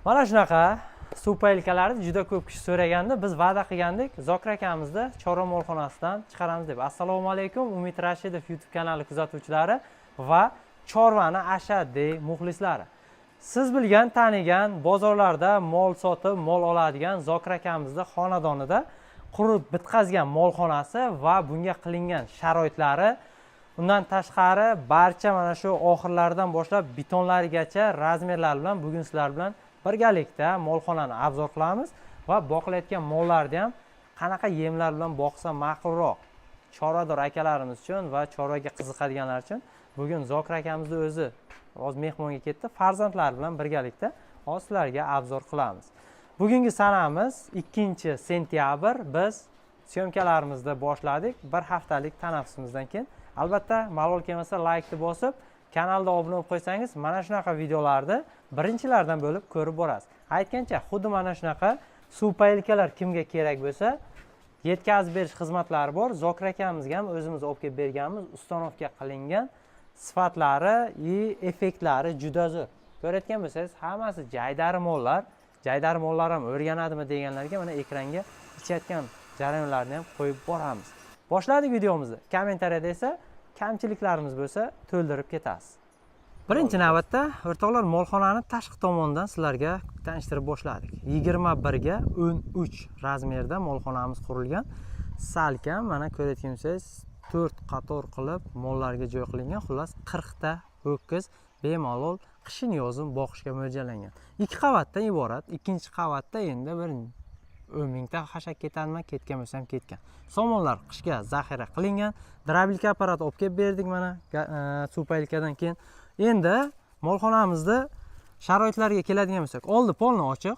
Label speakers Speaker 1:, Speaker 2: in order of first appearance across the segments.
Speaker 1: Mana shunaqa suv paylkalarni juda ko'p kishi so'raganda, biz va'da qilgandik, Zokir akamizni Chorva molxonasidan chiqaramiz deb. Assalomu alaykum, Umid Rashidov YouTube kanali kuzatuvchilari va Chorvani ashaddiy muxlislari. Siz bilgan, tanigan, bozorlarda mol sotib, mol oladigan Zokir akamizni xonadonida qurib bitqazgan molxonasi va bunga qilingan sharoitlari, undan tashqari barcha mana shu oxirlaridan boshlab betonlarigacha razmerlar bilan bugun sizlar bilan birgalikda molxonani obzor qilamiz va boqilayotgan mollarni ham qanaqa yemlar bilan boqsa ma'qulroq chorvador akalarimiz uchun va chorvaga qiziqadiganlar uchun bugun Zokir akamizni o'zi hozir mehmonga ketdi, farzandlari bilan birgalikda hozir sizlarga obzor qilamiz. Bugungi sanamiz 2-sentyabr. Biz syomkalarimizni boshladik. Bir haftalik tanaffusimizdan keyin albatta malol kelmasa laykni bosib, kanalga obuna bo'lib qo'ysangiz, mana shunaqa videolarni birinchilardan bo'lib ko'rib borasiz. Aytgancha, xuddi mana shunaqa suv paylkalar kimga kerak bo'lsa, yetkazib berish xizmatlari bor. Zokir akamizga ham o'zimiz olib kelib berganmiz, ustanovka qilingan sifatlari va effektlari juda zo'r. Ko'rayotgan bo'lsangiz, hammasi jaydari mollar. Jaydari mollar ham o'rganadimi deganlarga mana ekranga ichayotgan jarayonlarni ham qo'yib boramiz. Boshladik videomizni. Kommentariyada esa kamchiliklarimiz bo'lsa to'ldirib ketasiz. Birinchi navbatda o'rtoqlar, molxonani tashqi tomonidan sizlarga tanishtirib boshladik. 21 ga 13 razmerda molxonamiz qurilgan. Salkam mana ko'rayotgan bo'lsangiz 4 qator qilib mollarga joy qilingan. Xullas 40 ta ho'kiz bemalol qishin yozin boqishga mo'ljallangan. 2 qavatdan iborat. Ikkinchi qavatda endi bir 10 mingta hashak ketadimi, ketgan bo'lsa ham ketgan. Somonlar qishga zaxira qilingan. Drabilka apparat olib kelib berdik mana suv paylkadan keyin. Endi molxonamizda sharoitlariga keladigan bo'lsak, oldi polni ochiq.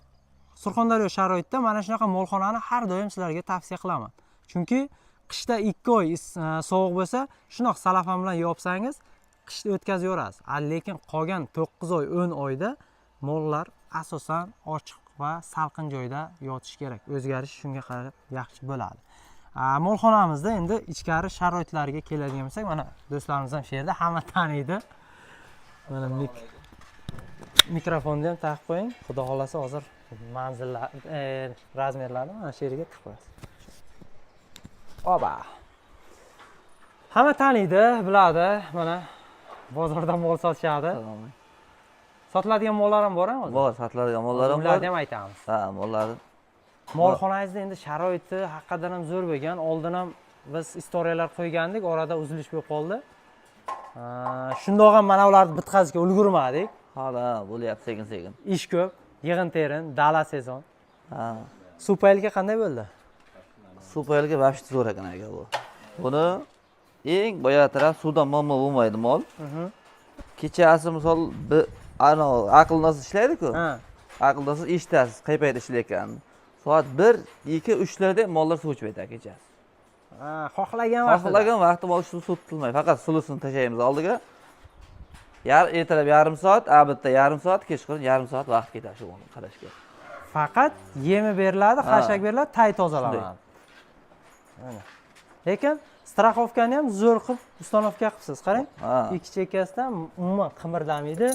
Speaker 1: Surxondaryo sharoitida mana shunaqa molxonani har doim sizlarga tavsiya qilaman. Chunki qishda 2 oy sovuq bo'lsa, shunaqa salafan bilan yopsangiz, qishni o'tkazib yorasiz. Lekin qolgan 9 oy, 10 oyda mollar asosan ochiq va salqin joyda yotish kerak. O'zgarish shunga qarab yaxshi bo'ladi. Molxonamizda endi ichkari sharoitlariga keladigan bo'lsak, mana do'stlarimiz ham shu yerda, hamma taniydi. Mana mikrofonni ham taqib qo'ying. Xudo xolasa hozir manzillar, razmerlarni mana shu yerga tiqib qo'yasiz. Oba. Hamma taniydi, biladi. Mana bozorda mol sotishadi. Sotiladigan mollar ham bor-a hozir?
Speaker 2: Bor, sotiladigan mollar ham bor.
Speaker 1: Ularni ham aytamiz.
Speaker 2: Ha, mollarni.
Speaker 1: Molxonangizda endi sharoiti haqiqatan ham zo'r bo'lgan. Oldin ham biz istoriyalar qo'ygandik, orada uzilish bo'lib qoldi. Shundoq ham mana ularni bitqazishga ulgurmadik.
Speaker 2: Hali bo'lyapti sekin-sekin.
Speaker 1: Ish ko'p, yig'in-terin, dala sezon.
Speaker 2: Ha.
Speaker 1: Suv paylka qanday bo'ldi?
Speaker 2: Suv paylka vashti zo'r ekan aka bu. Buni eng boya taraf suvdan muammo bo'lmaydi mol. Kechasi misol ana aqlnosiz ishlaydi-ku.
Speaker 1: Ha.
Speaker 2: Aqlnosiz eshitasiz, qay paytda ishlayotganini. Soat 1, 2, 3 larda mollar suv ichib ketadi kechasi.
Speaker 1: Xohlagan vaqtda.
Speaker 2: Xohlagan vaqtda mol suv tutilmaydi. Faqat suvini tashlaymiz oldiga. Ertalab yarim soat, abitda yarim soat, kechqurun yarim soat vaqt ketadi shu molni qarashga.
Speaker 1: Faqat yemi beriladi, hashak beriladi, tay tozalanadi. Mana. Lekin strafovkani ham zo'r qilib ustanovka qilibsiz. Qarang. Ikki chekkasidan umuman qimirlamaydi.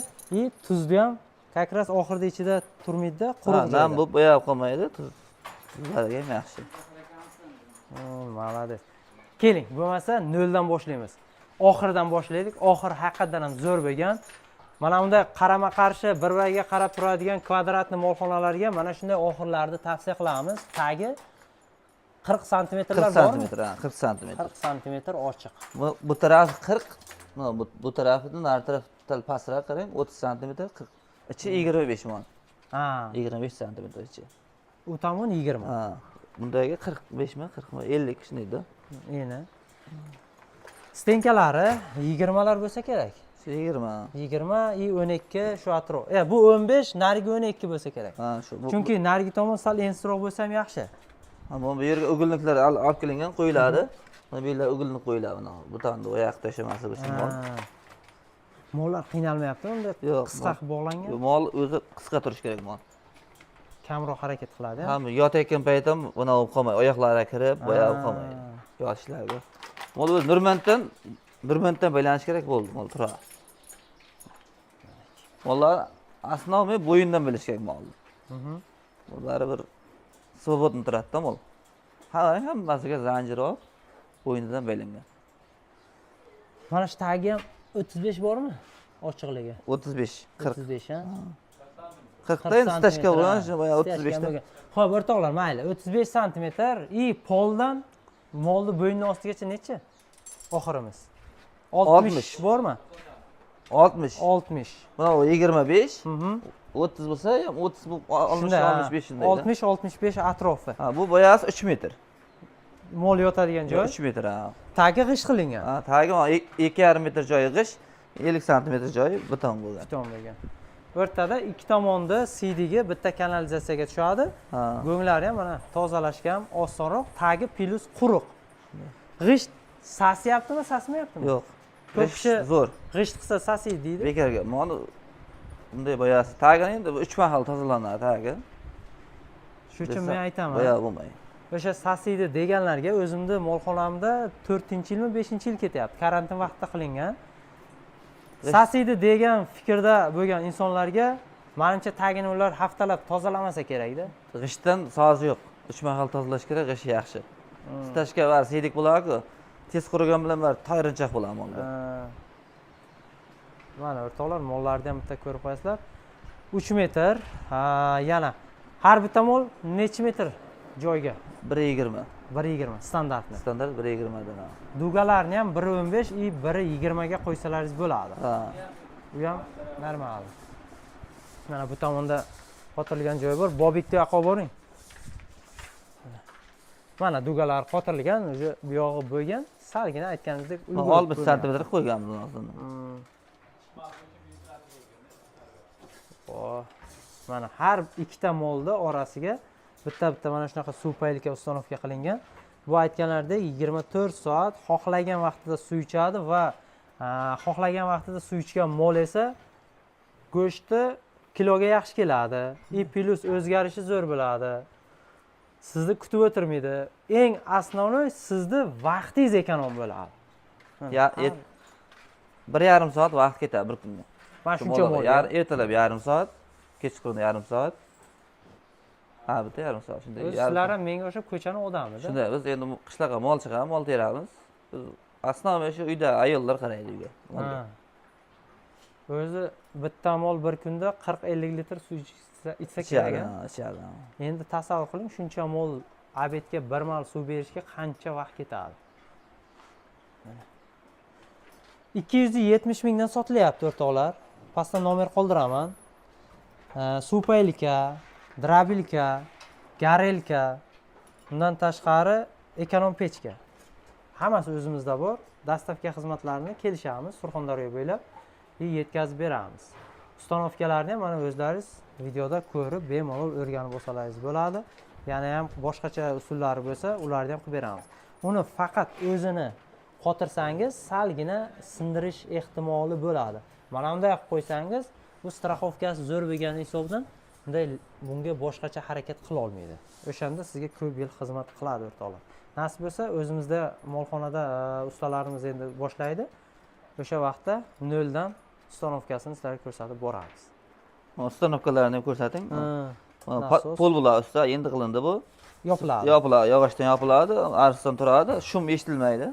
Speaker 1: Tuzni ham как раз oxirida ichida turmaydi-da, quruq joyda.
Speaker 2: Nam bo'lib bo'yab qolmaydi, tuzlariga ham yaxshi.
Speaker 1: Malades. Keling, bo'lmasa noldan boshlaymiz. Oxirdan boshlaydik. Oxir haqiqatan ham zo'r bo'lgan. Mana bunday qarama-qarshi bir-biriga qarab turadigan kvadratli molxonalarga mana shunday oxirlarni tavsiya qilamiz. Tagi 40 santimetrlar bormi?
Speaker 2: 40 santimetr.
Speaker 1: 40 santimetr ochiq.
Speaker 2: Bu taraf 40, bu tarafidan nari taraf pastroq qarang, 30 santimetr 40. Ichi 25 mon.
Speaker 1: Ha,
Speaker 2: 25 santimetr ichi.
Speaker 1: U tomon 20.
Speaker 2: Ha. Bundaga 45 mi, 40 mi, 50 shunday-da.
Speaker 1: Endi. Stenkalari 20lar bo'lsa kerak.
Speaker 2: 20.
Speaker 1: 20 и 12 shu atrof. Bu 15, narigi 12 bo'lsa kerak.
Speaker 2: Ha, shu.
Speaker 1: Chunki narigi tomon sal ensroq bo'lsa ham yaxshi.
Speaker 2: Mana bu yerga o'g'illiklar olib kelingan qo'yiladi. Mana bu yerga o'g'illik qo'yiladi mana. Bu tomda oyoq tashamasi uchun mol.
Speaker 1: Mollar qiynalmayaptimi unda? Qisqa qilib bog'langan.
Speaker 2: Mol o'zi qisqa turish kerak mol.
Speaker 1: Kamroq harakat qiladi.
Speaker 2: Ham yotayotgan payt ham buni olib qolmaydi, oyoqlari kirib, boyab qolmaydi. Yotishlarga. Mol o'zi Nurmantdan baylanish kerak bo'ldi, mol turadi. Mollar Основной bo'yindan bilish kerak molni.
Speaker 1: Mhm.
Speaker 2: Bu baribir svobodni turadi-da mol. Hammasiga zanjir olib, bo'ynidan belangan.
Speaker 1: Mana shu tagi ham 35 bormi? Ochiqligi.
Speaker 2: 35, 40.
Speaker 1: 35 ha.
Speaker 2: 40 da endi stashka bilan shu 35 da.
Speaker 1: Xo'p, o'rtoqlar, mayli. 35 sm i poldan molni bo'yni ostigacha necha? Oxirimiz. 60 bormi?
Speaker 2: 60.
Speaker 1: 60.
Speaker 2: Mana 25.
Speaker 1: Mhm.
Speaker 2: 30 bo'lsa ham 30 65 shunday.
Speaker 1: 60 65 atrofi.
Speaker 2: Ha, bu boyasi 3 metr.
Speaker 1: Mol yotadigan joy.
Speaker 2: 3 metr ha.
Speaker 1: Tagi g'isht qilingan.
Speaker 2: Ha, tagi 2,5 metr joyi g'isht, 50 sm joyi beton bo'lgan.
Speaker 1: Beton bo'lgan. O'rtada ikki tomonda siydigi bitta kanalizatsiyaga tushadi.
Speaker 2: Ha.
Speaker 1: Go'nglari ham mana tozalashgan, osonroq, tagi plus quruq. G'isht sasyaptimi, sasmayaptimi?
Speaker 2: Yo'q.
Speaker 1: Ko'p kishi
Speaker 2: zo'r.
Speaker 1: g'isht qilsa sasiydi deydi.
Speaker 2: Bekarga. Mana bunday boyasi tagini endi 3 mahal tozalanadi tagi.
Speaker 1: Shu uchun men aytaman.
Speaker 2: Boya bo'lmaydi.
Speaker 1: O'sha sasiydi deganlarga o'zimni molxonamda 4-yilmi, 5-yil ketyapti. Karantin vaqtida qilingan. Sasiydi degan fikrda bo'lgan insonlarga menimcha tagini ular haftalab tozalamasa kerak-da.
Speaker 2: G'ishtdan sozi yo'q. 3 mahal tozalash kerak, g'isht yaxshi. Stashka var, siydik bo'ladi-ku. Tez qurigan bilan var, tayrinchoq bo'ladi molda.
Speaker 1: Mana o'rtoqlar, mollarni ham bitta ko'rib qo'yasizlar. 3 metr, yana har bitta mol necha metr joyga?
Speaker 2: 1,20.
Speaker 1: 1,20 standartni.
Speaker 2: Standart 1,20 dan.
Speaker 1: Dugalarni ham 1,15 i 1,20 ga qo'ysalaringiz bo'ladi.
Speaker 2: Ha.
Speaker 1: Bu ham normal. Mana bu tomonda qotirilgan joyi bor. Bobikni yoqqa boring. Mana dugalar qotirilgan, o'sha bu yog'i bo'lgan. Salgina aytganingizdek
Speaker 2: ulgurib 60 sm qo'yganmiz hozir.
Speaker 1: Mana har ikkita molda orasiga bitta mana shunaqa suv paylika ustanovka qilingan. Bu aytganlaridek 24 soat xohlagan vaqtida suv ichadi va xohlagan vaqtida suv ichgan mol esa go'shti kiloga yaxshi keladi. I plus o'zgarishi zo'r bo'ladi. Sizni kutib o'tirmaydi. Eng asosiy sizni vaqtingiz ekonom bo'ladi.
Speaker 2: Ya, 1,5 soat vaqt ketadi bir kunga.
Speaker 1: Mana shuncha mol.
Speaker 2: Ertalab 1,5 soat, kechqurun 1,5 soat. Ha, bitta 1,5 soat shunday.
Speaker 1: Sizlar ham menga o'xshab ko'chani odamida.
Speaker 2: Shunday, biz endi qishloqqa mol chiqamiz, mol teramiz. Biz asnoviy shu uyda ayollar qaraydi uyga.
Speaker 1: O'zi bitta mol bir kunda 40-50 litr suv ichsa kerak.
Speaker 2: Ichadi.
Speaker 1: Endi tasavvur qiling, shuncha mol abetga bir mal suv berishga qancha vaqt ketadi. 270 mingdan sotilyapti o'rtoqlar. Pastda nomer qoldiraman. Suv paylika, drabilka, garelka, undan tashqari ekonom pechka. Hammasi o'zimizda bor. Dastavka xizmatlarini kelishamiz Surxondaryo bo'ylab yetkazib beramiz. Ustanovkalarni ham mana o'zlaringiz videoda ko'rib, bemalol o'rganib olsalaringiz bo'ladi. Yana ham boshqacha usullari bo'lsa, ularni ham qilib beramiz. Uni faqat o'zini qotirsangiz, salgina sindirish ehtimoli bo'ladi. Mana bunday qilib qo'ysangiz, bu strafovkasi zo'r bo'lgan hisobdan bunga boshqacha harakat qila olmaydi. O'shanda sizga ko'p yil xizmat qiladi o'rtoqlar. Nasib bo'lsa, o'zimizda molxonada ustalarimiz endi boshlaydi. O'sha vaqtda noldan ustanovkasini sizlarga ko'rsatib boramiz.
Speaker 2: Ustanovkalarni ham ko'rsating. Pol bo'ladi usta, endi qilindi bu.
Speaker 1: Yopiladi.
Speaker 2: Yopiladi, yog'ochdan yopiladi, arsdan turadi, shum eshitilmaydi.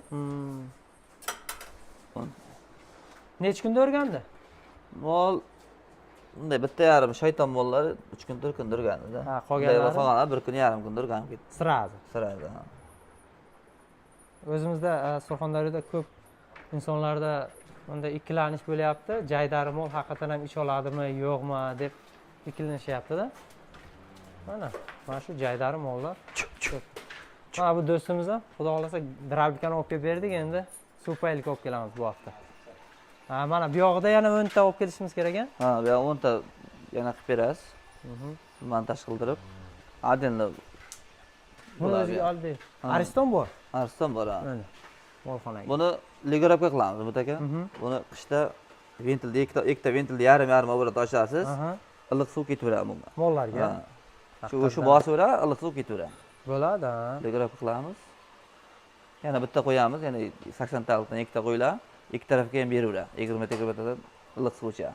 Speaker 1: Necha kunda o'rgandi?
Speaker 2: Mol bunday bitta yarim shayton mollari 3 kun 4 kun o'rgandi-da.
Speaker 1: Ha, qolganlari
Speaker 2: 1 kun yarim kun o'rganib ketdi.
Speaker 1: Siradi. O'zimizda Surxondaryoda ko'p insonlarda bunday ikkilanish bo'lyapti. Jaydari mol haqiqatan ham icha oladimi, yo'qmi deb ikkilanishyapti-da. Mana shu jaydari mollar. Mana bu do'stimiz ham xudo xolasa drabilkani olib kelib berdik, endi suv paylika olib kelamiz bu hafta. Mana bu yog'ida yana 10 ta olib kelishimiz kerak ekan.
Speaker 2: Ha, bu yoq 10 ta yana qilib berasiz. Montaj qildirib. Adinli.
Speaker 1: Buni o'ziga oldi. Ariston bor.
Speaker 2: Ariston bor, ha.
Speaker 1: Mana molxonaga.
Speaker 2: Buni ligorabga qilamiz, bu aka. Buni qishda ventilda ikkita ventilda yarim obrat ochasiz. Iliq suv ketaveradi bunga.
Speaker 1: Mollarga.
Speaker 2: Shu bosiveradi, iliq suv ketaveradi.
Speaker 1: Bo'ladi, ha.
Speaker 2: Ligorabga qilamiz. Yana bitta qo'yamiz, yana 80 talikdan ikkita qo'yiladi. Ikki tarafga ham beraveradi. 20 dan iliq suv ichadi.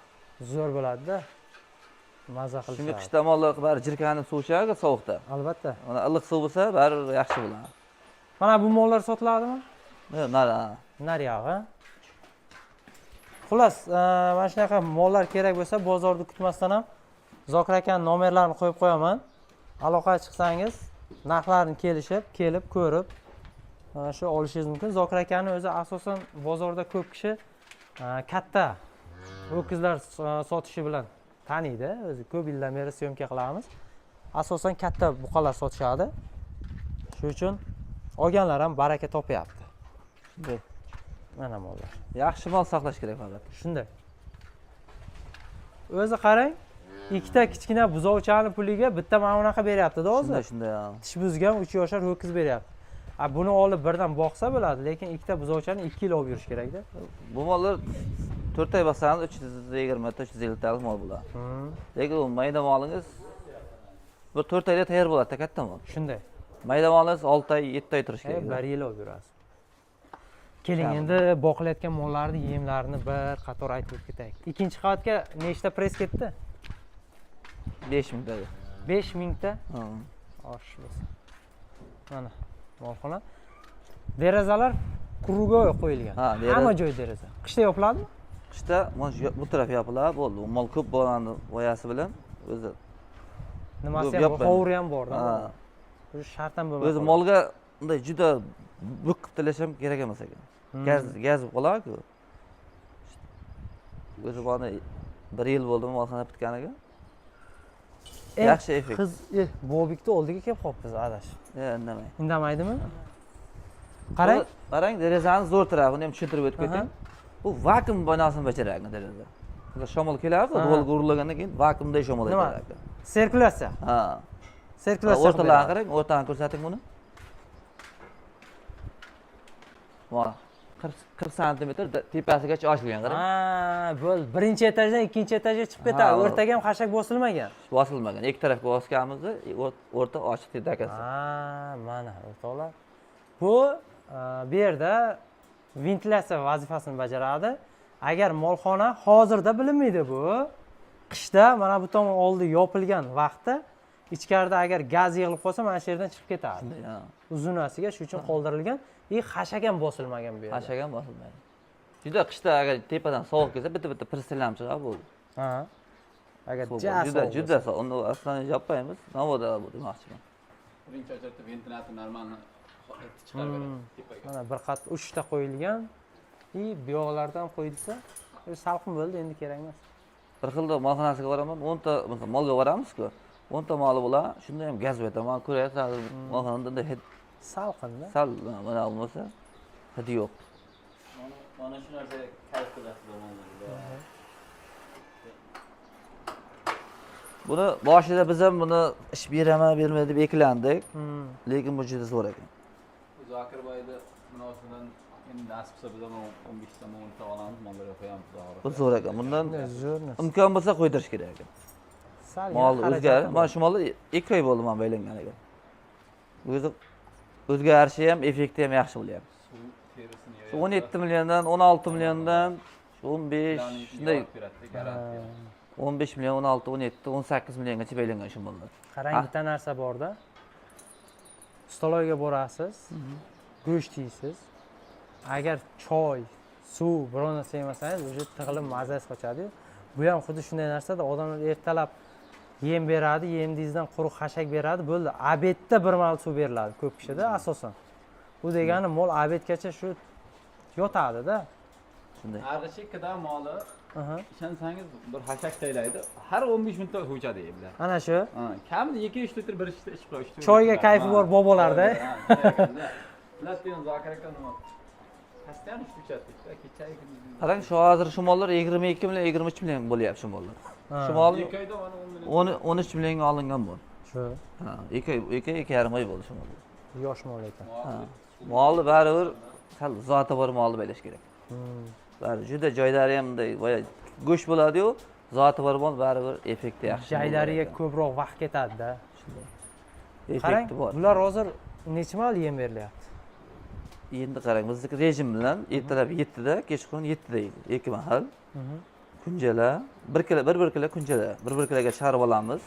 Speaker 1: Zo'r bo'ladi-da. Maza
Speaker 2: Shunga
Speaker 1: qilishadi.
Speaker 2: qishda mollar bari jirkanib suv ichadi sovuqda.
Speaker 1: Albatta.
Speaker 2: Mana iliq suv bo'lsa, baribir yaxshi bo'ladi.
Speaker 1: Mana bu mollar sotiladimi?
Speaker 2: Nari.
Speaker 1: Nariyog'i. Xullas, mana shunaqa mollar kerak bo'lsa, bozorda kutmasdan ham Zokir akaning nomerlarini qo'yib qo'yaman. Aloqaga chiqsangiz, narxlarini kelishib, kelib ko'rib, mana shu olishingiz mumkin. Zokir akaning o'zi asosan bozorda ko'p kishi katta ho'kizlar sotishi bilan taniydi. O'zi ko'p yildan beri syomka qilamiz. Asosan katta buqalar sotishadi. Shuning uchun olganlar ham baraka topyapti.
Speaker 2: Shunday.
Speaker 1: Mana mollar.
Speaker 2: Yaxshi mol saqlash kerak faqat.
Speaker 1: Shunday. O'zi qarang, ikkita kichkina buzovchani puliga bitta mana bunaqa beryapti-da o'zi.
Speaker 2: Shunday.
Speaker 1: Tish buzgan 3 yoshar ho'kiz beryapti. Buni olib birdan boqsa bo'ladi, lekin ikkita buzovchani 2 yil olib yurish kerak-da.
Speaker 2: Bu mollar 4 oy boqsangiz 320 ta 350 talik mol bo'ladi. Lekin u mayda molingiz bu 4 oyda tayyor bo'ladi, katta mol.
Speaker 1: Shunday.
Speaker 2: Mayda molingiz 6 oy, 7 oy turishi kerak.
Speaker 1: 1 yil olib yurasiz. Keling, endi boqilayotgan mollarni yemlarini bir qator aytib ketaylik. Ikkinchi qavatga nechta press ketdi?
Speaker 2: 5000 ta.
Speaker 1: 5000 ta. Osh bo'lsa. Mana molxona. Derazalar krugoy qo'yilgan. Hamma joy deraza. Qishda yopiladimi?
Speaker 2: Qishda bu taraf yopiladi, bo'ldi. Mol ko'p bo'lgani voyasi bilan o'zi
Speaker 1: nimasi ham bor, hovuri ham bor. Bu shart ham bo'lmaydi.
Speaker 2: O'zi molga unday juda buk qilib tashlash ham kerak emas ekan. Gaz qoladi-ku. O'zi buni 1 yil bo'ldi molxona bitganiga. Yaxshi effekt.
Speaker 1: Qiz Bobikni oldiga kelib qolibmiz adashib.
Speaker 2: Indamay.
Speaker 1: Indaydimi? Qarang.
Speaker 2: Qarang, derazani zo'r tarafini ham tushuntirib o'tib ketdim. Bu vakuum binasini bajaradi deraza. Shamol keladi, rol urilgandan keyin vakuumda shamol aytadi.
Speaker 1: Sirkulyatsiya.
Speaker 2: Ha.
Speaker 1: Sirkulyatsiya.
Speaker 2: O'rtalarga qarang, o'rtadan ko'rsating buni. Mana 40 sm tepasigacha ochilgan qarang.
Speaker 1: Bo'ldi. Birinchi etajdan ikkinchi etajga chiqib ketadi. O'rtaga ham xashak bosilmagan.
Speaker 2: Bosilmagan. Ikki tarafga bosganimizda o'rta ochiq tepakasi.
Speaker 1: Mana o'rtoqlar. Bu yerda ventilyatsiya vazifasini bajaradi. Agar molxona hozirda bilinmaydi bu. Qishda mana bu tomon oldi yopilgan vaqtda ichkarida agar gaz yig'ilib qolsa, mana shu yerdan chiqib ketadi. Uzunasiga shu uchun qoldirilgan. Xashak ham bosilmagan bu yerda.
Speaker 2: Xashak ham bosilmagan. Juda qishda agar tepadan sovuq kelsa, bitta pristillam chiqadi bo'ldi.
Speaker 1: Agar
Speaker 2: juda sovuq. Uni aslan yopmaymiz. Navoda bu demoqchiman.
Speaker 3: Birinchi o'chirib ventilyator normalni chiqarib
Speaker 1: mana bir qat 3 ta qo'yilgan. Bu yoqlardan qo'yilsa, salqin bo'ldi, endi kerak emas.
Speaker 2: Bir xilda molxonasiga boraman, 10 ta molga boramiz-ku. 10 ta moli bo'lar, shunda ham gaz betaman, ko'ryapsan, molxonada hid
Speaker 1: salqinda.
Speaker 2: Sal mana bo'lmasa, hidi yo'q.
Speaker 3: Mana shu narsa kayf qilasiz bo'lmadi.
Speaker 2: Buni boshida biz ham buni ish beraman, bermaydi deb eklandik. Lekin bu juda zo'r ekan.
Speaker 3: Zokir boyda munosabatan endi nasib bo'lsa biz ham 15 ta 10 ta olamiz, mollarga qo'yamiz zo'g'ri.
Speaker 2: Bu zo'r ekan. Bundan imkon bo'lsa qo'ydirish kerak ekan. Mol o'zgardi. Mana shu mollar 2 oy bo'ldi men baylanganiga. O'zi o'zgarishi ham, effekti ham yaxshi bo'lyapti. Shu 17 milliondan, 16 milliondan, 15 shunday 15 million, 16, 17, 18 milliongacha baylangan shu mollar.
Speaker 1: Qarang, bitta narsa borda. Stoloyga borasiz, go'sht yeysiz. Agar choy, suv biron narsa yemasangiz, o'sha tig'ilib mazasi qochadi. Bu ham xuddi shunday narsada odamlar ertalab yem beradi, yemingizdan quruq xashak beradi, bo'ldi. Obedda bir mal suv beriladi ko'p kishida asosan. Bu degani mol obedgacha shu yotadi-da.
Speaker 3: Shunday. Arg'ichikkada moli ishonsangiz bir xashak taylaydi. Har 15 minutda ho'chadi yeblar.
Speaker 1: Ana shu.
Speaker 3: Kamida 2-3 litr bir ishda ichib qo'yish.
Speaker 1: Choyga kayfi bor bobolarda.
Speaker 3: Latviyan Zokir aka nima? Qasdan ishlatdik-da, kechaga kunduz.
Speaker 2: Qarang, shu hozir shu mollar 22 million, 23 million bo'lyapti shu mollar. Shu mol
Speaker 3: 2 oyda mana
Speaker 2: 13 millionga olingan bu.
Speaker 1: Shu.
Speaker 2: 2 oy bo'ldi shu mollar.
Speaker 1: Yosh mol ekan.
Speaker 2: Molni baribir sal zoti bor molni baylash kerak. Bari juda joylari ham bunday go'sht bo'ladi-yu, zoti bor mol baribir effekti yaxshi.
Speaker 1: Joylariga ko'proq vaqt ketadi-da.
Speaker 2: Shunday.
Speaker 1: Qarang,
Speaker 2: Effekti bor.
Speaker 1: bular hozir necha mal yem berilyapti?
Speaker 2: Endi qarang, bizniki rejim bilan ertalab 7 da, kechqurun 7 da yeydi. 2 mahal. kunjala 1 kilo kunjala 1 kiloga chiqarib olamiz.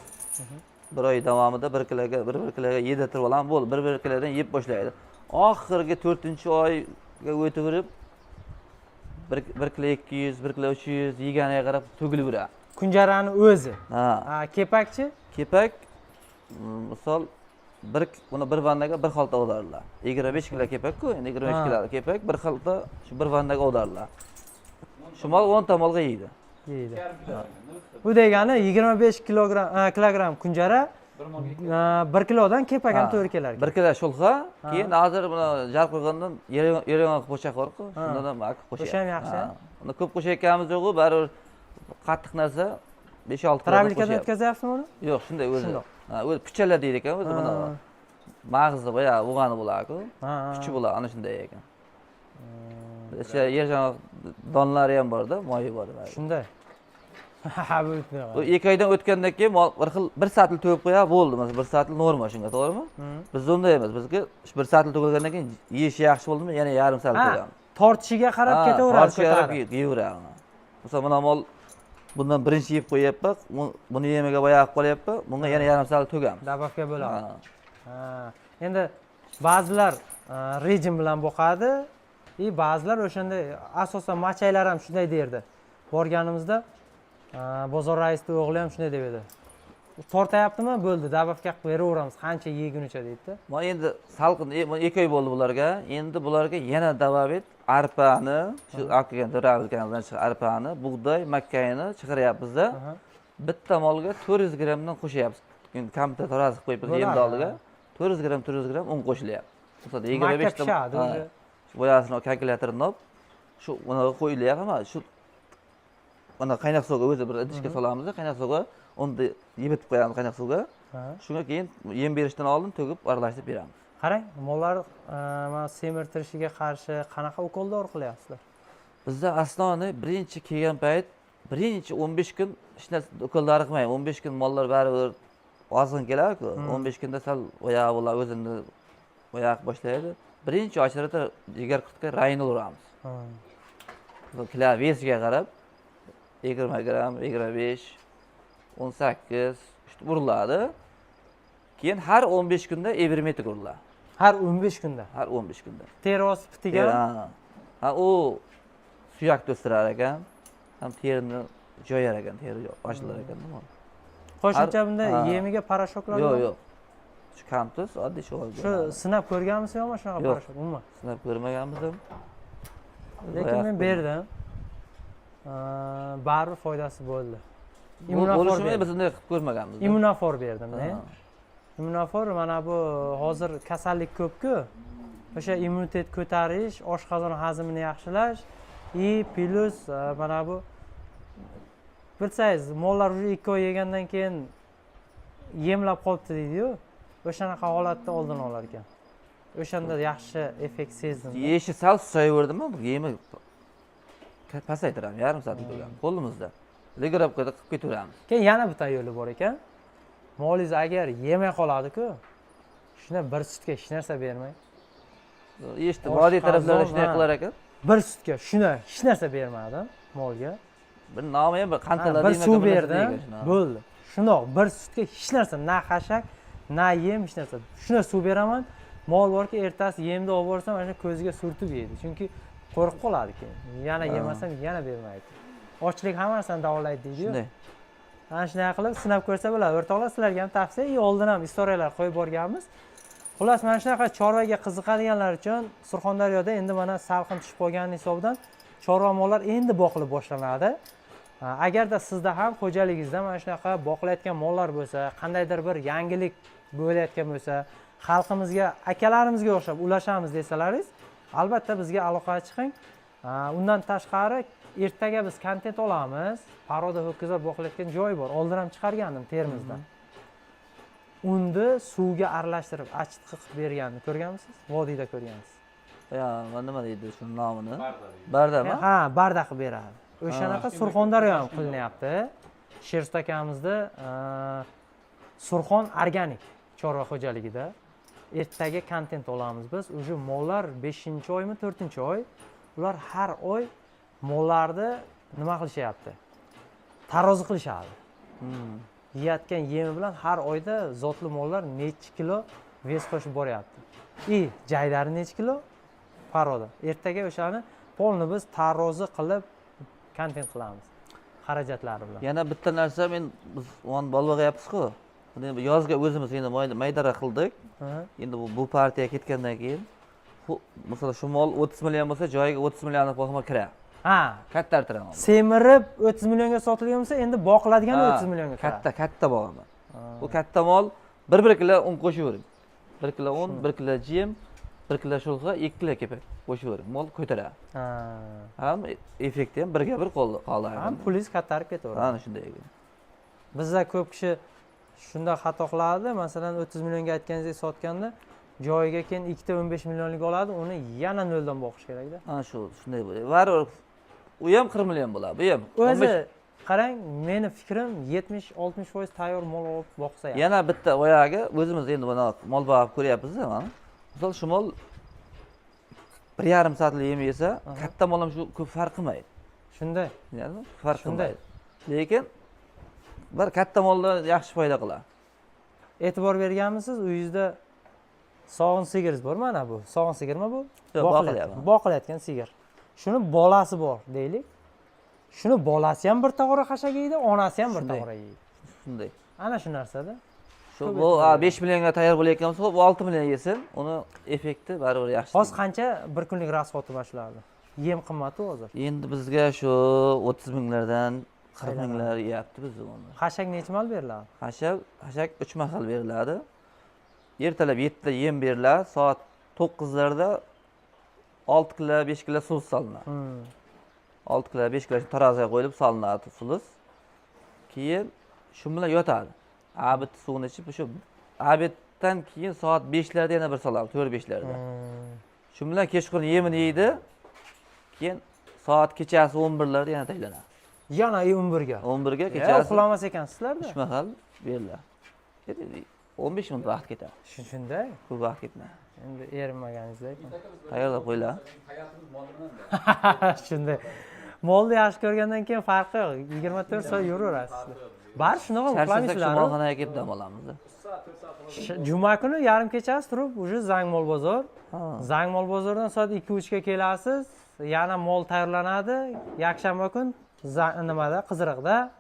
Speaker 2: Bir oy davomida 1 kiloga yedirtirib olamiz, bo'ldi. 1 kilodan yeb boshlaydi. Oxirgi 4-oyga o'tib 1 kilo 200, 1 kilo 300 yeganiga qarab to'gilib yuradi.
Speaker 1: Kunjarani o'zi.
Speaker 2: Ha.
Speaker 1: Kepakchi?
Speaker 2: Kepak misol buni bir vannaga bir xalta o'dardilar. 25 kilo kepak-ku, endi 25 kilo kepak bir xalta shu bir vannaga o'dardilar. Shu mol 10 ta molga yeydi.
Speaker 1: Yeydi. Bu degani 25 kilogram kunjara 1 kilodan kepak ham to'g'ri kelar.
Speaker 2: 1 kilo shulxa, keyin hozir buni jar qo'ygandan yerga qo'shaq bor-ku, shundan ham qo'shamiz.
Speaker 1: O'sha ham yaxshi.
Speaker 2: Uni ko'p qo'shayotganimiz yo'q-ku, baribir qattiq narsa 5-6 kilo.
Speaker 1: Trablikadan o'tkazyapsizmi uni?
Speaker 2: Yo'q, shunday o'zi. O'zi pichalar deydi ekan, o'zi buni mag'izni boya bo'lgani bo'ladi-ku. Kuchi bo'ladi, ana shunday ekan. O'sha yer donlari ham bor-da, moyi bor.
Speaker 1: Shunday. Ha, bu
Speaker 2: u 2 oydan o'tgandan keyin bir soatli to'yib qo'yadi, bo'ldi. Masalan, 1 soatli norma shunga, to'g'rimi? Biz unday emas. Bizga 1 soatli to'ygandan keyin yeyish yaxshi bo'ldimi, yana yarim soat qo'yamiz.
Speaker 1: Tortishiga qarab ketaveradi.
Speaker 2: Tortishiga qarab yeyaveradi. Masalan, mana mol bundan birinchi yeb qo'yapti, buni yemaga boya qilib qolyapti, bunga yana yarim soat to'gamiz.
Speaker 1: Dabafga bo'ladi. Endi ba'zilar rejim bilan boqadi, ba'zilar o'shanda asosan machaylar ham shunday derdi. Borganimizda bozor raisi o'g'li ham shunday deb edi. Tortayaptimi? Bo'ldi, dabafga qilib beraveramiz, qancha yegunicha deydi.
Speaker 2: Men endi salqin 2 oy bo'ldi bularga. Endi bularga yana davom et, arpani, shu olgan do'ramizdan chiqqan arpani, bug'doy, makkayni chiqaryapmiz-da. Bitta molga 400 grammdan qo'shyapmiz. Endi kompyuter tarozi qo'yib biz yemni oldiga 400 gramm un qo'shilyapti. Masalan 25 ta. Boyasini kalkulyatorni olib, shu unaqa qo'yilyapti, ama shu mana qaynoq suvga o'zi bir idishga solamiz, qaynoq suvga uni yebitib qo'yamiz qaynoq suvga. Shunga keyin yem berishdan oldin to'gib aralashtirib beramiz.
Speaker 1: Qarang, mollar mana semirtirishiga qarshi qanaqa ukol dori qilyapsizlar?
Speaker 2: Bizda asnoviy birinchi kelgan payt birinchi 15 kun hech narsa ukollari qilmaymiz. 15 kun mollar baribir ozg'in keladi-ku. 15 kunda sal oyoq bo'ladi, o'zini oyoq boshlaydi. Birinchi ochirada jigar qirtga rayni uramiz. Kilo vesiga qarab 20 gramm, 25, 18 uriladi. Keyin har 15 kunda ivermectin uriladi.
Speaker 1: Har 15 kunda.
Speaker 2: Har 15 kunda.
Speaker 1: Teri ospitiga.
Speaker 2: Ha, u suyak o'stirar ekan, ham terini joyar ekan, teri ochilar ekan, nima?
Speaker 1: Qo'shimcha bunda yemiga parashoklar
Speaker 2: yo'q? Yo'q. Shu kampus oddiy shu.
Speaker 1: Shu sinab ko'rganmisiz yo'qmi shunaqa parashok? Umuman.
Speaker 2: Sinab ko'rmaganmiz ham.
Speaker 1: Lekin men berdim. Baribir foydasi bo'ldi.
Speaker 2: Bo'lishini biz unday qilib ko'rmaganmiz.
Speaker 1: Immunofor berdim men. Immunofor mana bu hozir kasallik ko'p-ku. O'sha immunitet ko'tarish, oshqozon hazmini yaxshilash, plus mana bu bilsangiz, mollar уже 2 oy yegandan keyin yemlab qolibdi deydi-yu. O'shanaqa holatda oldini olar ekan. O'shanda yaxshi effekt sezdim.
Speaker 2: Yeyishi sal susayverdimi? Yemi pasaytiramiz, yarim soat turamiz qo'limizda. Ligorabkada qilib ketaveramiz.
Speaker 1: Keyin yana bitta yo'li bor ekan. Molingiz agar yemay qoladi-ku, shuna bir sutga hech narsa bermang.
Speaker 2: Eshitdim, vodiy taraflarda shunday qilar ekan.
Speaker 1: Bir sutga shuna hech narsa bermadim molga.
Speaker 2: Bir nomi ham bir qantalar
Speaker 1: bir suv berdim, bo'ldi. Shundoq bir sutga hech narsa, na xashak, na yem, hech narsa. Shuna suv beraman. Mol borki, ertasi yemni olib borsam, mana ko'ziga surtib yeydi. Chunki qo'rqib qoladi keyin. Yana yemasam yana bermaydi. Ochlik hamma narsani davolaydi deydi-yu. Shunday. Ana shunday qilib sinab ko'rsa bo'ladi. O'rtoqlar, sizlarga ham tavsiya, oldin ham istoriyalar qo'yib borganmiz. Xullas, mana shunaqa chorvaga qiziqadiganlar uchun Surxondaryoda endi mana salqin tushib qolgan hisobidan chorva mollar endi boqilib boshlanadi. Agarda sizda ham xo'jaligingizda mana shunaqa boqilayotgan mollar bo'lsa, qandaydir bir yangilik bo'layotgan bo'lsa, xalqimizga, akalarimizga o'xshab ulashamiz desalaringiz, albatta bizga aloqaga chiqing. Undan tashqari ertaga biz kontent olamiz. Paroda ho'kizlar boqilayotgan joy bor. Oldin ham chiqargandim Termizdan. Unda suvga aralashtirib achitqi qilib berganini ko'rganmisiz? Vodiyda ko'rgansiz.
Speaker 2: Nima deydi shu nomini? Bardami?
Speaker 1: Ha, barda qilib beradi. O'shanaqa Surxondaryo ham qilinyapti. Sherust akamizda Surxon organik chorva xo'jaligida ertaga kontent olamiz biz. O'sha mollar 5-oymi, 4-oy. Ular har oy mollarni nima qilishyapti? tarozi qilishadi. Yeyotgan yemi bilan har oyda zotli mollar necha kilo vес qo'shib boryapti. Jaylari necha kilo? Paroda. Ertaga o'shani polni biz tarozi qilib kontent qilamiz. Xarajatlari bilan.
Speaker 2: Yana bitta narsa biz o'n bol bag'ayapmiz-ku. Buni yozga o'zimiz endi maydara qildik. Endi bu partiya ketgandan keyin masalan shu mol 30 million bo'lsa, joyiga 30 millionlik boqma kira. Katta artiraman.
Speaker 1: Semirib 30 millionga sotilgan bo'lsa, endi boqiladigan 30 millionga kiradi.
Speaker 2: Katta boqaman. Bu katta mol 1 kilo un qo'shivering. 1 kilo un, 1 kilo jim, 1 kilo shulg'a, 2 kilo kepak qo'shivering. Mol ko'taradi. Ham effekti ham birga bir qoldi.
Speaker 1: Ham pulingiz kattarib ketaveradi.
Speaker 2: Ana shunday.
Speaker 1: Bizda ko'p kishi shunda xato qiladi. Masalan, 30 millionga aytganingizdek sotganda joyiga keyin 2 ta 15 millionlik oladi, uni yana noldan boqish kerak-da.
Speaker 2: Ana shunday bo'ladi. Baribir u ham 40 million bo'ladi, bu ham.
Speaker 1: O'zi qarang, meni fikrim 70-60% tayyor mol olib boqsa ham.
Speaker 2: Yana bitta oyog'i o'zimiz endi buni mol boqib ko'ryapmiz-da, mana. Misol shu mol 1,5 soatlik yem yesa, katta mol ham shu ko'p farq qilmaydi.
Speaker 1: Shunday.
Speaker 2: Ya'ni farq qilmaydi. Lekin bir katta moldan yaxshi foyda qiladi.
Speaker 1: E'tibor berganmisiz, uyingizda sog'in sigiringiz bor, mana bu. Sog'in sigirmi bu? Boqilayotgan sigir. Shuni bolasi bor, deylik. Shuni bolasi ham bir tog'ora xashak yeydi, onasi ham bir tog'ora yeydi.
Speaker 2: Shunday.
Speaker 1: Ana shu narsada.
Speaker 2: Shu bu 5 millionga tayyor bo'layotgan bo'lsa, bu 6 million yesin, uni effekti baribir yaxshi.
Speaker 1: Hozir qancha bir kunlik rasxoti mashlardi? Yem qimmati hozir.
Speaker 2: Endi bizga shu 30 minglardan 40 minglar yeyapti biz uni.
Speaker 1: Xashak necha mal beriladi?
Speaker 2: Xashak 3 mahal beriladi. Ertalab 7 da yem beriladi, soat 9larda 6 kilo, 5 kilo suv solinadi. 6 kilo, 5 kilo taroziga qo'yilib solinadi suv. Keyin shu bilan yotadi. Abid suvni ichib, shu abiddan keyin soat 5larda yana bir solamiz, 4-5larda. Shu bilan kechqurun yemini yeydi. Keyin soat kechasi 11larda yana taylanadi.
Speaker 1: Yana 11ga.
Speaker 2: 11ga kechasi.
Speaker 1: Uxlamas ekansizlar-da.
Speaker 2: 3 mahal beriladi. 15 minut vaqt ketadi.
Speaker 1: Shunday.
Speaker 2: Ko'p vaqt ketmaydi.
Speaker 1: Endi erinmaganingizda
Speaker 2: tayyorlab qo'yiladi.
Speaker 3: Hayotimiz mol bilan.
Speaker 1: Shunday. Molni yaxshi ko'rgandan keyin farqi yo'q. 24 soat yuraverasiz. Bar shunaqa uxlamaysizlar.
Speaker 2: Shimonxonaga kelib dam olamiz.
Speaker 1: Juma kuni yarim kechasi turib, уже Zangmol bozor. Zangmol bozordan soat 2-3 ga kelasiz. Yana mol tayyorlanadi. Yakshanba kun nimada, Qiziriqda.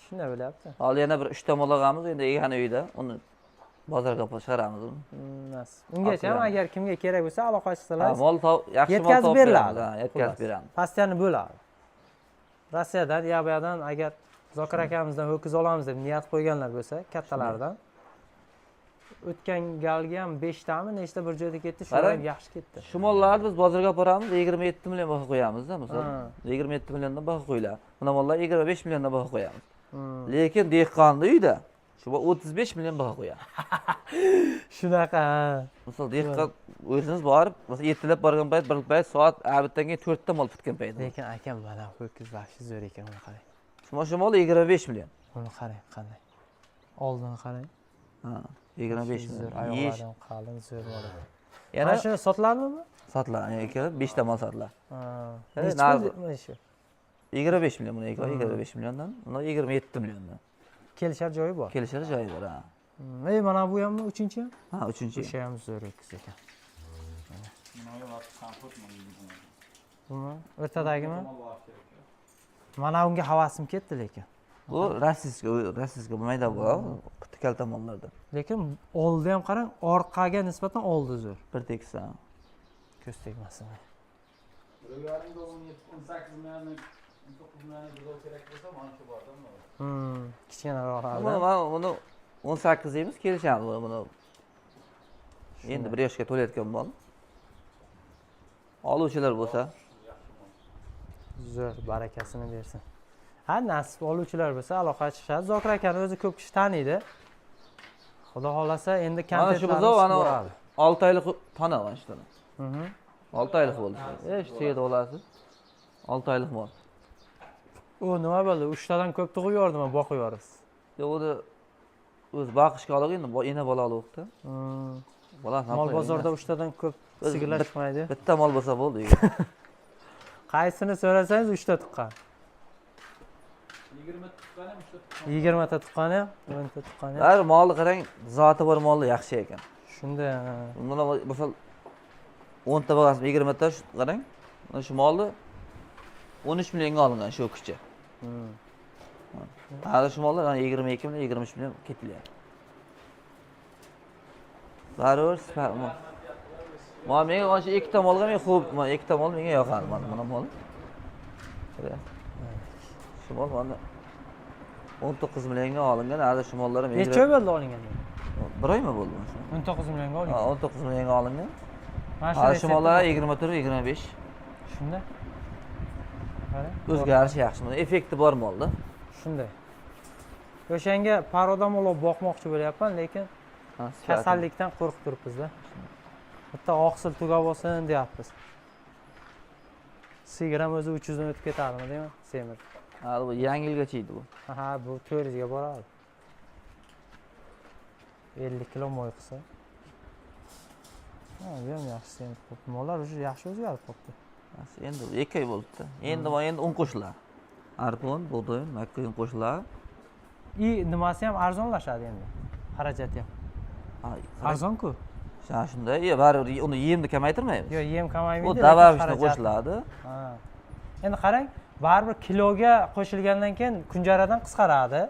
Speaker 1: Shunday bo'lyapti.
Speaker 2: Hali yana bir 3 ta mol olamiz, endi egani uyda. Uni bozorga chiqaramiz uni.
Speaker 1: Ungacha ham agar kimga kerak bo'lsa aloqa qilsalar,
Speaker 2: mol yaxshi mol
Speaker 1: yetkazib beriladi.
Speaker 2: Yetkazib beramiz.
Speaker 1: Pastiyani bo'ladi. Rossiyadan, Yabadan agar Zokir akamizdan ho'kiz olamiz deb niyat qo'yganlar bo'lsa, kattalardan. O'tgan galgi ham 5 tami nechta bir joyda ketdi, shu ham yaxshi ketdi.
Speaker 2: Shu mollarni biz bozorga olib boramiz, 27 million baho qo'yamiz-da, masalan. 27 milliondan baho qo'yiladi. Buna mollar 25 milliondan baho qo'yamiz. Lekin dehqonni uyda shu 35 million baho qo'yadi.
Speaker 1: Shunaqa.
Speaker 2: Misol dehqon o'zingiz borib, masalan, ertalab borgan payt, bir payt soat abiddan keyin 4 ta mol tutgan payt.
Speaker 1: Lekin akam mana ho'kiz vahshiy zo'r ekan, uni qarang.
Speaker 2: Shu mol 25 million.
Speaker 1: Uni qarang, qanday. Oldini qarang.
Speaker 2: 25 million.
Speaker 1: Oyoqlardan qalin zo'r bo'ladi.
Speaker 2: Yana
Speaker 1: shu sotiladimi?
Speaker 2: Sotiladi. 5 ta mol sotiladi.
Speaker 1: Necha?
Speaker 2: 25 million buni 25 milliondan, buni 27 milliondan.
Speaker 1: Kelishar joyi bor.
Speaker 2: Kelishar joyi bor, ha.
Speaker 1: Mana bu hammi 3-chi?
Speaker 2: Ha, 3-chi.
Speaker 1: O'sha ham zo'r ho'kiz ekan. Buni o'rtadagimi? Mana unga havasim ketdi lekin.
Speaker 2: Bu rossiyska mayda bor, kalta mollarda.
Speaker 1: Lekin oldi ham qarang, orqaga nisbatan oldi zo'r.
Speaker 2: Bir teksa.
Speaker 1: Ko'z tegmasin.
Speaker 3: Ro'yxatda 18 million, 9 million bizga kerak bo'lsa, mana shu bordami?
Speaker 1: Kichkinaroq.
Speaker 2: Buni 18 deymiz, kelishamiz buni. Endi 1 yoshga to'layotgan mol. Oluvchilar bo'lsa,
Speaker 1: zo'r, barakasini bersin. Ha, nasib oluvchilar bo'lsa aloqa chiqishadi. Zokir akani o'zi ko'p kishi taniydi. Xudo xolasa endi kontentlarimiz bo'ladi.
Speaker 2: 6 oylik tana mana shu tana. 6 oylik bo'ldi. Tegdi olasiz. 6 oylik mol.
Speaker 1: U nima bo'ldi? 3 tadan ko'p tug'ib yordimi, boqib yorasiz?
Speaker 2: Yo'q, uni o'z boqishga olib endi ena bola olibdi.
Speaker 1: Mol bozorda 3 tadan ko'p sigirlar chiqmaydi.
Speaker 2: Bitta mol bo'lsa bo'ldi.
Speaker 1: Qaysini so'rasangiz 3 ta tuqqan.
Speaker 3: 20 tuqqan ham 3 ta tuqqan.
Speaker 1: 20 ta tuqqani ham, 10 ta tuqqani ham.
Speaker 2: Har molni qarang, zoti bor mollar yaxshi ekan.
Speaker 1: Shunda.
Speaker 2: Mana misol 10 ta bag'asi 20 ta qarang. Mana shu molni 13 millionga olingan shu kuchi. Hali shu mollar 22 million, 23 million ketilyapti. Baribir sifat. Mana menga o'sha 2 ta molga men xo'p, mana 2 ta mol menga yoqadi mana mol. Shu mol mana 19 millionga olingan, hali shu mollar ham
Speaker 1: Necha oy bo'ldi olingan?
Speaker 2: Bir oymi bo'ldi mana shu?
Speaker 1: 19 millionga olingan.
Speaker 2: Ha, 19 millionga olingan.
Speaker 1: Mana
Speaker 2: Hali shu mollar 24, 25.
Speaker 1: Shunda. Qara.
Speaker 2: O'zgarish yaxshi. Buni effekti bor molda.
Speaker 1: Shunday. O'shanga paroda molib boqmoqchi bo'lyapman, lekin kasallikdan qo'rqib turibmiz-da. Bitta oqsil tugab olsin deyapmiz. Sigram o'zi 300 dan o'tib ketadimi deyman, semir.
Speaker 2: Ha, bu yangi yilgacha edi bu.
Speaker 1: Ha, bu 400 ga boradi. 50 kilo mo'y qilsa. Ha, bu ham yaxshi semir qilib. Mollar o'sha yaxshi o'zgarib qolibdi.
Speaker 2: Endi 2 oy bo'ldi-da. Endi un qo'shiladi. Arpon, bug'doy, makka un qo'shiladi.
Speaker 1: Nimasi ham arzonlashadi endi. Xarajati ham. Arzon-ku.
Speaker 2: Shunday, baribir uni yemni kamaytirmaymiz.
Speaker 1: Yo'q, yem kamaymaydi.
Speaker 2: Bu dabavishni qo'shiladi.
Speaker 1: Ha. Endi qarang, baribir kiloga qo'shilgandan keyin kunjaradan qisqaradi.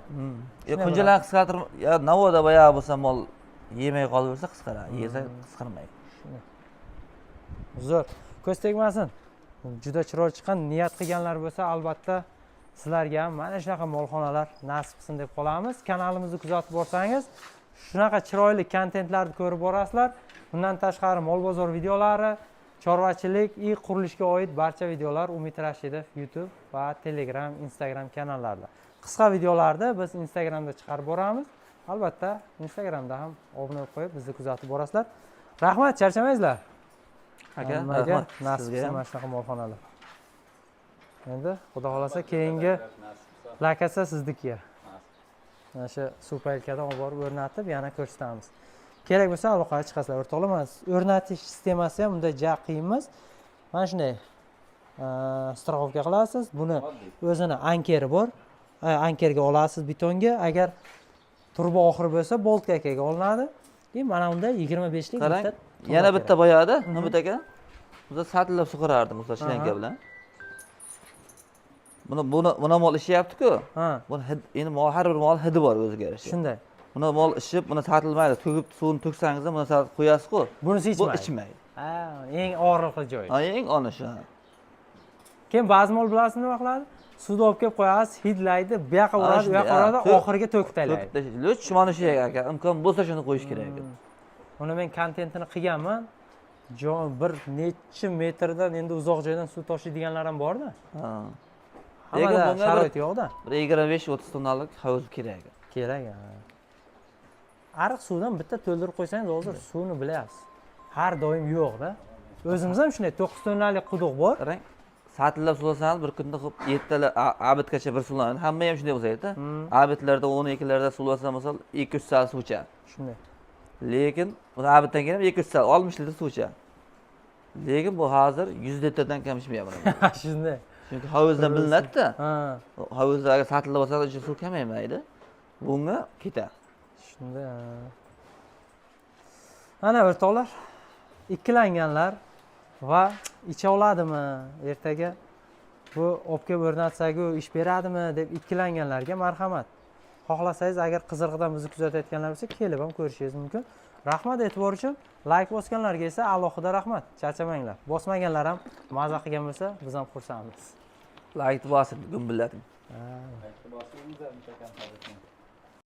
Speaker 2: Kunjaradan qisqartirib, navoda boya bo'lsa mol yemay qolaversa qisqaradi, yesa qisqarmaydi.
Speaker 1: Zo'r. Ko'z tegmasin. Juda chiroyli chiqqan, niyat qilganlar bo'lsa, albatta sizlarga ham mana shunaqa molxonalar nasib qilsin deb qolamiz. Kanalimizni kuzatib borsangiz, shunaqa chiroyli kontentlarni ko'rib borasizlar. Bundan tashqari mol bozor videolari, chorvachilik, qurilishga oid barcha videolar Umid Rashidov YouTube va Telegram, Instagram kanallarida. Qisqa videolarni biz Instagramda chiqarib boramiz. Albatta, Instagramda ham obuna bo'lib qo'yib, bizni kuzatib borasizlar. Rahmat, charchamangizlar.
Speaker 2: Aka,
Speaker 1: rahmat. Nasib qilsin mana shunaqa molxonalar. Endi xudo xolasa keyingi lakasa siznikiga. Mana shu supaykadan olib borib o'rnatib, yana ko'rsatamiz. Kerak bo'lsa aloqaga chiqasizlar. O'rtoqlar, mana o'rnatish sistemasi ham bunday ja qiyin emas. Mana shunday straxovka qilasiz. Buni o'zini ankeri bor. Ankerga olasiz betonga. Agar turba oxiri bo'lsa, boltkakaga olinadi. Mana unda 25 lik
Speaker 2: bitta. Yana bitta boyada, nima aka? Biz satlab sug'urardim, o'sha shlanka bilan. Buni mol ishyapti-ku. Buni endi har bir mol hidi bor o'ziga yarasha.
Speaker 1: Shunday.
Speaker 2: Buni mol ishib, buni satilmaydi. To'kib suvni to'ksangiz ham buni qo'yasiz-ku.
Speaker 1: Bunisi
Speaker 2: bu ichmaydi.
Speaker 1: Ha, eng og'riqli joyi.
Speaker 2: Ha, eng oni shu.
Speaker 1: Keyin ba'zi mol bilasizmi nima qiladi? Suvni olib kelib qo'yasiz, hidlaydi, bu yoqqa uradi, bu yoqqa uradi, oxiriga to'kib taylaydi.
Speaker 2: Loch mana shu aka, imkon bo'lsa shuni qo'yish kerak ekan.
Speaker 1: Uni men kontentini qilganman. Bir necha metrdan endi uzoq joydan suv toshiydiganlar ham bor-da.
Speaker 2: Ha.
Speaker 1: Lekin bunga sharoit yo'q-da.
Speaker 2: Bir 25-30 tonnalik havuz kerak.
Speaker 1: Kerak. Ariq suvdan bitta to'ldirib qo'ysangiz, hozir suvni bilyapsiz. Har doim yo'q-da. O'zimiz ham shunday 9 tonnalik quduq bor.
Speaker 2: Qarang, satillab sulasangiz bir kunda 7 ta abitgacha bir sulanadi. Hamma ham shunday bo'lsa-da. Abitlarda 12larda sulasa misol 200 sal suv ichadi.
Speaker 1: Shunday.
Speaker 2: Lekin bu abitdan keyin 200 sal 60 litr suv ichadi. Lekin bu hozir 100 litrdan kam ichmayapman.
Speaker 1: Shunday.
Speaker 2: Chunki hovuzdan bilinadi-da. Hovuzda agar satillab bo'lsa, suv kamaymaydi. Bunga ketadi.
Speaker 1: Shunday. Ana o'rtoqlar, ikkilanganlar va icha oladimi ertaga bu olib kelib o'rnatsak-ku ish beradimi deb ikkilanganlarga marhamat. Xohlasangiz agar qizig'idan bizni kuzatayotganlar bo'lsa, kelib ham ko'rishingiz mumkin. Rahmat e'tibor uchun. Like bosganlarga esa alohida rahmat. Charchamanglar. Bosmaganlar ham maza qilgan bo'lsa, biz ham xursandmiz.
Speaker 2: Like bosing, gumbillating.
Speaker 3: Like bosing,